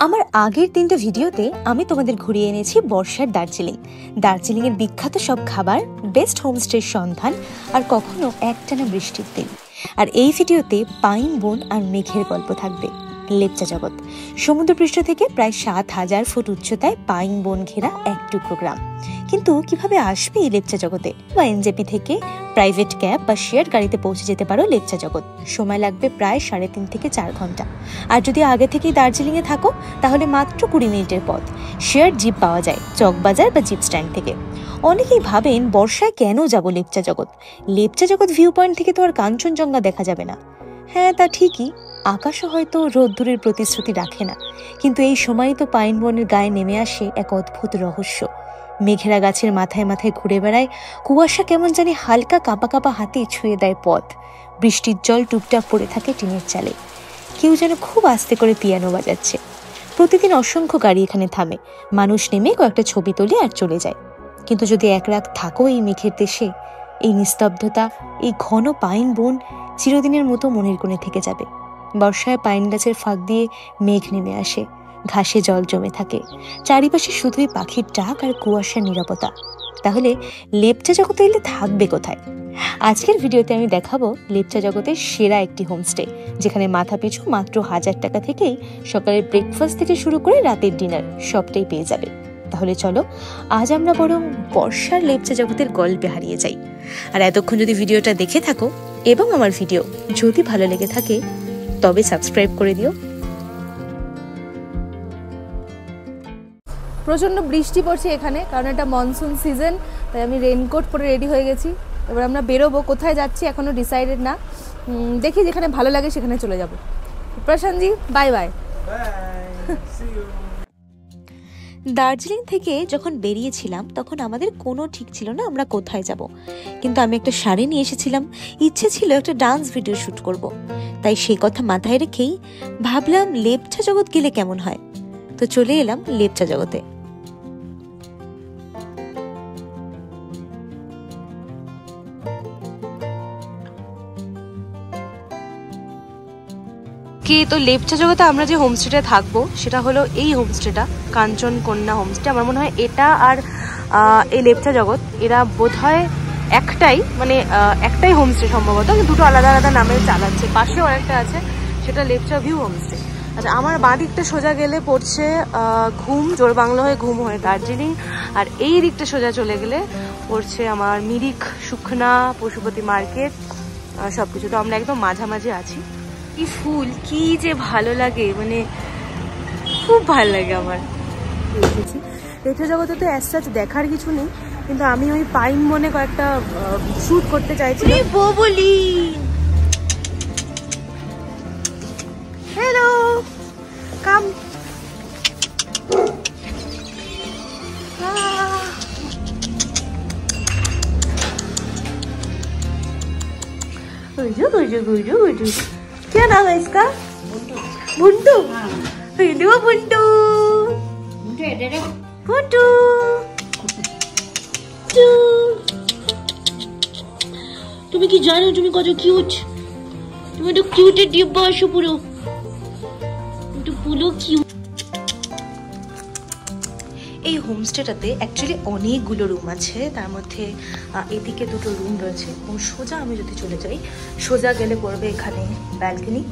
আমার আগের 3টা ভিডিওতে আমি তোমাদের ঘুরিয়ে এনেছি বর্ষার দার্জিলিং। দার্জিলিংয়ের বিখ্যাত সব খাবার, বেস্ট হোমস্টের সন্ধান, আর কখনো একটানা বৃষ্টির দিন। আর এই ভিডিওতে পাইন বন আর মেঘের গল্প থাকবে। লেপচা জগৎ সমুদ্রপৃষ্ঠ থেকে প্রায় 7000 ফুট উচ্চতায় পাইন বন ঘেরা এক টুকরো গ্রাম। কিন্তু কিভাবে আসবে এই লেপচা জগতে? বা এনজেপি থেকে প্রাইভেট ক্যাব বা শেয়ার গাড়িতে পৌঁছে যেতে পারো লেপচা জগৎ। সময় লাগবে প্রায় 3.5 থেকে 4 ঘন্টা। আর যদি আগে থেকেই দার্জিলিংয়ে থাকো তাহলে মাত্র 20 মিনিটের পথ। শেয়ার জিপ পাওয়া যায় চকবাজার বা জিপ স্ট্যান্ড থেকে। অনেকেই ভাবেন বর্ষায় কেন যাব লেপচা জগৎ? লেপচা জগৎ ভিউ পয়েন্ট থেকে তো আর কাঞ্চনজঙ্ঘা দেখা যাবে না। হ্যাঁ, তা ঠিকই, আকাশও হয়তো রোদ্দুরের প্রতিশ্রুতি রাখে না, কিন্তু এই সময়ই তো পাইন বনের গায়ে নেমে আসে এক অদ্ভুত রহস্য। মেঘেরা গাছের মাথায় মাথায় ঘুরে বেড়ায়, কুয়াশা কেমন জানি হালকা কাঁপা কাঁপা হাতে ছুঁয়ে দেয় পথ। বৃষ্টির জল টুপটাপ পড়ে থাকে টিনের চালে। কেউ যেন খুব আস্তে করে পিয়ানো বাজাচ্ছে। প্রতিদিন অসংখ্য গাড়ি এখানে থামে, মানুষ নেমে কয়েকটা ছবি তোলে আর চলে যায়। কিন্তু যদি এক রাত থাকো এই মেঘের দেশে, এই নিস্তব্ধতা, এই ঘন পাইন বন চিরদিনের মতো মনের কোণে থেকে যাবে। বর্ষায় পাইন গাছের ফাঁক দিয়ে মেঘ নেমে আসে, ঘাসে জল জমে থাকে, চারিপাশে শুধুই পাখির ডাক আর কুয়াশার নীরবতা। তাহলে লেপচা জগতে এলে থাকবে কোথায়? আজকের ভিডিওতে আমি দেখাবো লেপচা জগতের সেরা একটি হোমস্টে, যেখানে মাথা পিছু মাত্র 1000 টাকা থেকেই সকালের ব্রেকফাস্ট থেকে শুরু করে রাতের ডিনার সবটাই পেয়ে যাবে। তাহলে চলো আজ আমরা বরং বর্ষার লেপচা জগতের গল্পে হারিয়ে যাই। আর এতক্ষণ যদি ভিডিওটা দেখে থাকো এবং আমার ভিডিও যদি ভালো লেগে থাকে তবে সাবস্ক্রাইব করে দিও। প্রচণ্ড বৃষ্টি পড়ছে এখানে, কারণ এটা মনসুন সিজন, তাই আমি রেনকোট পরে রেডি হয়ে গেছি। এবার আমরা বেরোবো, কোথায় যাচ্ছি এখনও ডিসাইডেড না। দেখি যেখানে ভালো লাগে সেখানে চলে যাব। প্রশান্তজি, বাই বাই। দার্জিলিং থেকে যখন বেরিয়েছিলাম তখন আমাদের কোনো ঠিক ছিল না আমরা কোথায় যাব, কিন্তু আমি একটা শাড়ি নিয়ে এসেছিলাম। ইচ্ছে ছিল একটা ডান্স ভিডিও শ্যুট করব, তাই সেই কথা মাথায় রেখেই ভাবলাম লেপচা জগৎ গেলে কেমন হয়। তো চলে এলাম লেপচা জগতে। তো লেপচা জগতে আমরা যে হোমস্টেটা থাকবো সেটা হলো এই হোমস্টেটা, কাঞ্চন কন্যা হোমস্টে। আমার মনে হয় এটা আর এই লেপচা জগৎ এরা বোধ হয় একটাই হোমস্টে সম্ভবত, দুটো আলাদা আলাদা নামে চালাচ্ছে। পাশেও একটা আছে, সেটা লেপচা ভিউ হোমস্টে। আচ্ছা, আমার বাঁ দিকটা সোজা গেলে পড়ছে ঘুম, জোর বাংলা হয়ে ঘুম হয়ে দার্জিলিং। আর এই দিকটা সোজা চলে গেলে পড়ছে আমার মিরিক, সুখনা, পশুপতি মার্কেট, সবকিছু। তো আমরা একদম মাঝামাঝি আছি। কি ফুল, কি যে ভালো লাগে, মানে খুব ভালো লাগে আমার। দেখেছি লেপচা জগতে তো অ্যাজ সাচ দেখার কিছু নেই, কিন্তু আমি ওই পাইন বনে কয়েকটা শ্যুট করতে চাইছি। বলি হ্যালো, কাম। क्या नाम है इसका? बुंटू। हेलो बुंटू। बुंटू তুমি কি জানো তুমি কত কিউট? তুমি তো কিউটের ডিব্বা, আসো পুরো একটু পুরো কিউট। এই হোমস্টেটাতে অ্যাকচুয়ালি অনেকগুলো রুম আছে, তার মধ্যে এদিকে 2টো রুম রয়েছে। এবং সোজা আমি যদি চলে যাই, সোজা গেলে পড়বে এখানে ব্যালকনি,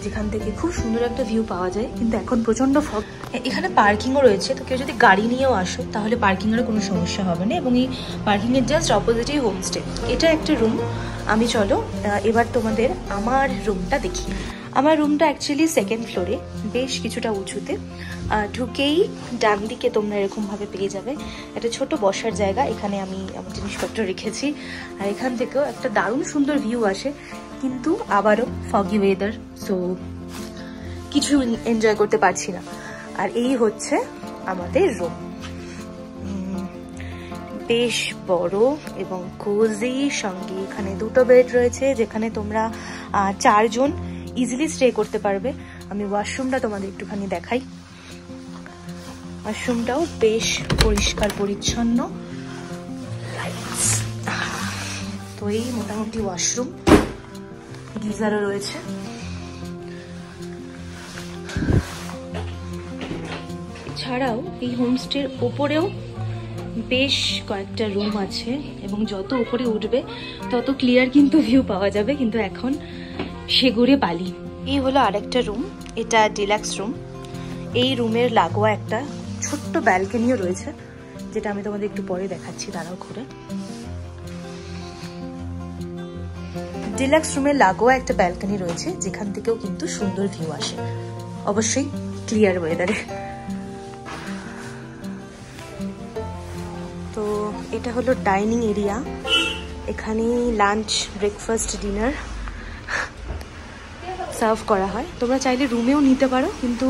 যেখান থেকে খুব সুন্দর একটা ভিউ পাওয়া যায়। কিন্তু এখন প্রচণ্ড ফগ। এখানে পার্কিংও রয়েছে, তো কেউ যদি গাড়ি নিয়েও আসো তাহলে পার্কিংয়েরও কোনো সমস্যা হবে না। এবং এই পার্কিংয়ের জাস্ট অপোজিটেই হোমস্টে। এটা একটা রুম। আমি চলো এবার তোমাদের আমার রুমটা দেখি। আমার রুমটা অ্যাকচুয়ালি 2nd ফ্লোরে, বেশ কিছুটা উঁচুতে। ঢুকেই ডান দিকে তোমরা এরকমভাবে পেয়ে যাবে একটা ছোট বসার জায়গা। এখানে আমি আমার জিনিসপত্র রেখেছি, আর এখান থেকেও একটা দারুণ সুন্দর ভিউ আসে। কিন্তু আবারও ফগি ওয়েদার, সো কিছু এনজয় করতে পারছি না। আর এই হচ্ছে আমাদের রুম, বেশ বড় এবং কোজি। সঙ্গে এখানে 2টো বেড রয়েছে, যেখানে তোমরা 4 জন ইজিলি স্টে করতে পারবে। আমি ওয়াশরুমটা তোমাদের একটুখানি দেখাই। ওয়াশরুমটাও বেশ পরিষ্কার পরিচ্ছন্ন। তো এই মোটামুটি ওয়াশরুম, গিজারও রয়েছে। ছাড়াও এই হোমস্টের ওপরেও বেশ কয়েকটা রুম আছে এবং যত উপরে উঠবে তত ক্লিয়ার কিন্তু ভিউ পাওয়া যাবে, কিন্তু এখন সেগুড়ে বালি। এই হলো আরেকটা রুম, এটা ডিলাক্স রুম। এই রুমের লাগোয়া একটা ছোট্ট ব্যালকনিও রয়েছে, যেটা আমি তোমাদের একটু পরে দেখাচ্ছি, দাঁড়াও ঘুরে। ডিলাক্স রুমের লাগোয়া একটা ব্যালকনি রয়েছে, যেখান থেকেও কিন্তু সুন্দর ভিউ আসে, অবশ্যই ক্লিয়ার ওয়েদারে। তো এটা হলো ডাইনিং এরিয়া, এখানে লাঞ্চ, ব্রেকফাস্ট, ডিনার সার্ভ করা হয়। তোমরা চাইলে রুমেও নিতে পারো, কিন্তু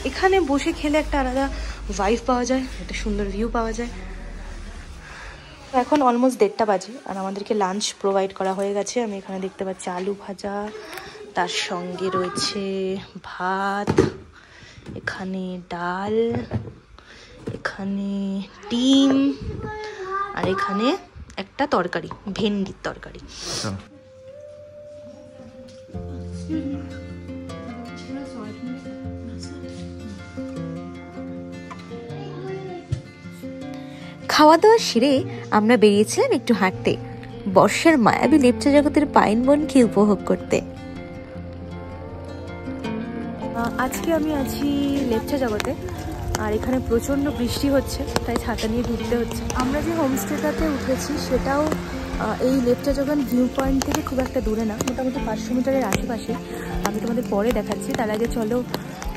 এখানে বসে খেলে একটা আলাদা ভাইব পাওয়া যায়, একটা সুন্দর ভিউ পাওয়া যায়। এখন অলমোস্ট 1:30 বাজে আর আমাদেরকে লাঞ্চ প্রোভাইড করা হয়ে গেছে। আমি এখানে দেখতে পাচ্ছি আলু ভাজা, তার সঙ্গে রয়েছে ভাত, এখানে ডাল, এখানে ডিম, আর এখানে একটা তরকারি, ভেন্ডির তরকারি। খাওয়া দাওয়া সেরে আমরা বেরিয়েছিলাম একটু হাঁটতে, বর্ষার মায়াবী লেপচা জগতের পাইন বনকে উপভোগ করতে। আজকে আমি আছি লেপচা জগতে, আর এখানে প্রচণ্ড বৃষ্টি হচ্ছে, তাই ছাতা নিয়ে ঘুরতে হচ্ছে। আমরা যে হোমস্টেটাতে উঠেছি সেটাও এই লেপচা জগন ভিউ পয়েন্ট থেকে খুব একটা দূরে না, মোটামুটি 500 মিটারের আশেপাশে। আমি তোমাদের পরে দেখাচ্ছি, তার আগে চলো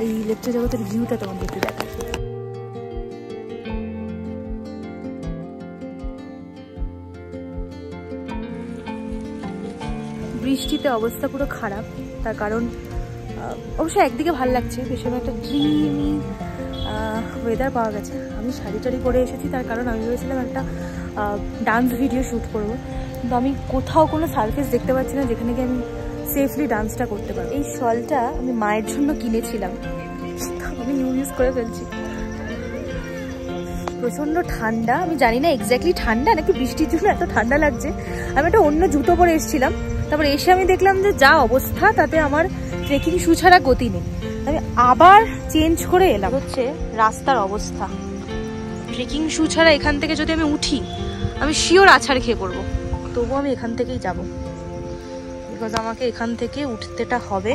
এই লেপচা জগতের ভিউটা তোমাদের একটু দেখাচ্ছি। বৃষ্টিতে অবস্থা পুরো খারাপ, তার কারণ অবশ্য একদিকে ভালো লাগছে, ভীষণ একটা ড্রিমি ওয়েদার পাওয়া গেছে। আমি শাড়ি টাড়ি পরে এসেছি, তার কারণ আমি ভেবেছিলাম একটা ডান্স ভিডিও শ্যুট করবো, কিন্তু আমি কোথাও কোনো সার্ফেস দেখতে পাচ্ছি না যেখানে গিয়ে আমি সেফলি ডান্সটা করতে পারবো। এই শলটা আমি মায়ের জন্য কিনেছিলাম, আমি ইউজ করে ফেলছি। প্রচণ্ড ঠান্ডা, আমি জানি না এক্স্যাক্টলি ঠান্ডা নাকি বৃষ্টির জন্য এত ঠান্ডা লাগছে। আমি একটা অন্য জুতো পরে এসেছিলাম, তারপর এসে আমি দেখলাম যে যা অবস্থা, তাতে আমার ট্রেকিং শু ছাড়া গতি নেই। আমি আবার চেঞ্জ করে এলাম। হচ্ছে রাস্তার অবস্থা, ট্রেকিং শু ছাড়া এখান থেকে যদি আমি উঠি আমি শিওর আছাড় খেয়ে পড়বো, তবুও আমি এখান থেকেই যাব, বিকজ আমাকে এখান থেকে উঠতেটা হবে।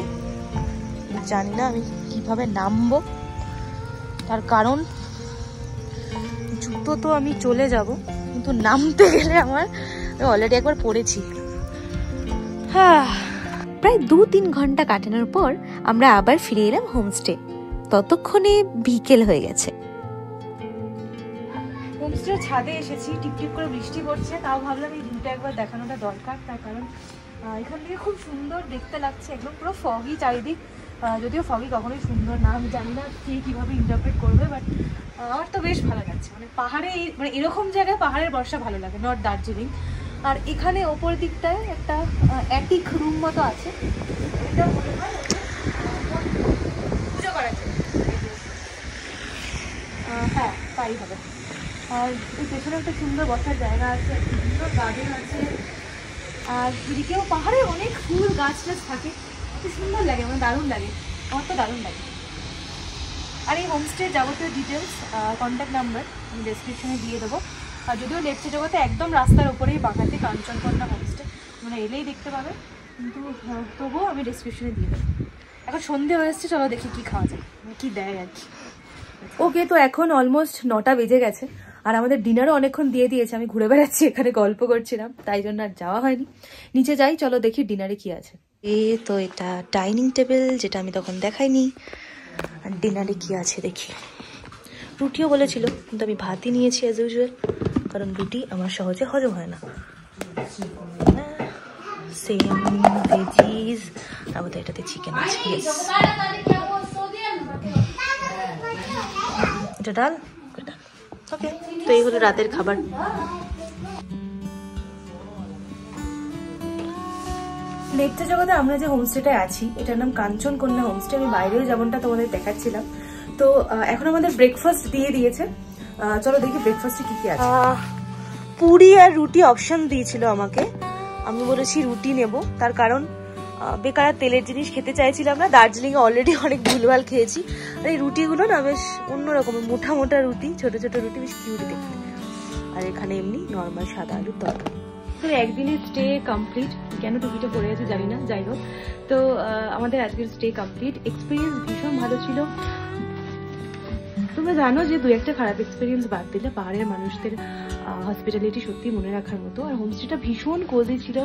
জানি না আমি কিভাবে নামবো, তার কারণ জুতো তো আমি চলে যাব, কিন্তু নামতে গেলে আমি অলরেডি একবার পড়েছি। প্রায় 2-3 ঘন্টা কাটানোর পর আমরা আবার ফিরে এলাম হোমস্টে। ততক্ষণে বিকেল হয়ে গেছে। হোমস্টের ছাদে এসেছি, টিপটিপ করে বৃষ্টি পড়ছে, তাও ভাবলাম এই ভিউটা একবার দেখানোটা দরকার, তার কারণ এখান থেকে খুব সুন্দর দেখতে লাগছে, একদম পুরো ফগি চারিদিক। যদিও ফগি কখনোই সুন্দর না, আমি জানি না কে কীভাবে ইন্টারপ্রেট করবে, বাট আমার তো বেশ ভালো লাগছে। মানে পাহাড়ে মানে এরকম জায়গায় পাহাড়ের বর্ষা ভালো লাগে, নট দার্জিলিং। আর এখানে ওপর দিকটায় একটা অ্যাটিক রুম মতো আছে, এটা মনে হয় পুজো করা যায়। হ্যাঁ তাই হবে। আর এই পেছনে একটা সুন্দর বসার জায়গা আছে, সুন্দর গার্ডেন আছে, আর এদিকেও পাহাড়ে অনেক ফুল গাছ টাছ থাকে, খুব সুন্দর লাগে, মানে দারুণ লাগে, আমার তো দারুণ লাগে। আর এই হোমস্টের যাবতীয় ডিটেলস, কন্ট্যাক্ট নাম্বার আমি ডেসক্রিপশনে দিয়ে দেবো। আর যদিও লেপচা জগতে একদম রাস্তার ওপরেই বাঁকাতে কাঞ্চনকন্যা হোমস্টে, মানে এলেই দেখতে পাবে, কিন্তু তবুও আমি ডেসক্রিপশনে দিয়ে দেবো। এখন সন্ধে হয়ে এসছে, চলো দেখি কী খাওয়া যায়, কী দেয় আর কি। ওকে, তো এখন অলমোস্ট 9টা বেজে গেছে, আর আমাদের ডিনারও অনেকক্ষণ দিয়ে দিয়েছে। আমি ঘুরে বেড়াচ্ছি, এখানে গল্প করছিলাম, তাই জন্য আর যাওয়া হয়নি। নিচে যাই, চলো দেখি ডিনারে কি আছে। তো এটা ডাইনিং টেবিল, যেটা আমি তখন দেখাইনি। আর ডিনারে কি আছে দেখি। রুটিও বলেছিল, কিন্তু আমি ভাতই নিয়েছি অ্যাজ ইউজুয়াল, কারণ রুটি আমার সহজে হজম হয় না। সেম ভেজিস, আর বোধহয় এটাতে চিকেন আছে। এটা ডাল, ওকে। তো এই হলো রাতের খাবার। লেপচা জগতে আমরা যে হোমস্টেটায় আছি, এটার নাম কাঞ্চনকন্যা হোমস্টে। আমি বাইরেও যেমনটা তোমাদের দেখাচ্ছিলাম। তো এখন আমাদের ব্রেকফাস্ট দিয়ে দিয়েছে, চলো দেখি ব্রেকফাস্টে কি কি আছে। পুরি আর রুটি অপশন দিয়েছিল আমাকে, আমি বলেছি রুটি নেব, তার কারণ বেকার তেলের জিনিস খেতে চাইছিলাম না। দার্জিলিংয়ে অলরেডি অনেক ভুলভাল খেয়েছি। আর এই রুটিগুলো না বেশ অন্যরকম, মোটা মোটা রুটি, ছোট ছোট রুটি, বেশ কিউট দেখতে। আর এখানে এমনি নর্মাল সাদা আলুর তরকারি। তো একদিনের স্টে কমপ্লিট। কেন টুপিটা পড়ে আছে জানি না, যাই হোক। তো আমাদের আজকের স্টে কমপ্লিট। এক্সপিরিয়েন্স ভীষণ ভালো ছিল। তোমরা জানো যে দু একটা খারাপ এক্সপিরিয়েন্স বাদ দিলে পাহাড়ের মানুষদের হসপিটালিটি সত্যি মনে রাখার মতো। আর হোমস্টেটা ভীষণ কোজি ছিল।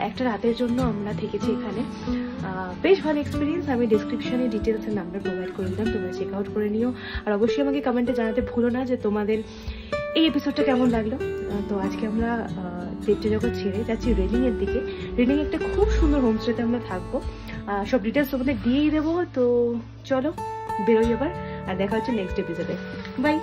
একটা রাতের জন্য আমরা থেকেছি এখানে। বেশ ভালো এক্সপিরিয়েন্স। আমি ডিসক্রিপশনে ডিটেলসের নাম্বার প্রোভাইড করে দিলাম, তোমরা চেক আউট করে নিও। আর অবশ্যই আমাকে কমেন্টে জানাতে ভুলো না যে তোমাদের এই এপিসোডটা কেমন লাগলো। তো আজকে আমরা দেবটা জগৎ ছেড়ে যাচ্ছি রেলিংয়ের দিকে। রেলিং একটা খুব সুন্দর হোমস্টেতে আমরা থাকবো। সব ডিটেলস তোমাদের দিয়েই দেবো। তো চলো বেরোই এবার, আর দেখা হচ্ছে নেক্সট এপিসোডে। বাই।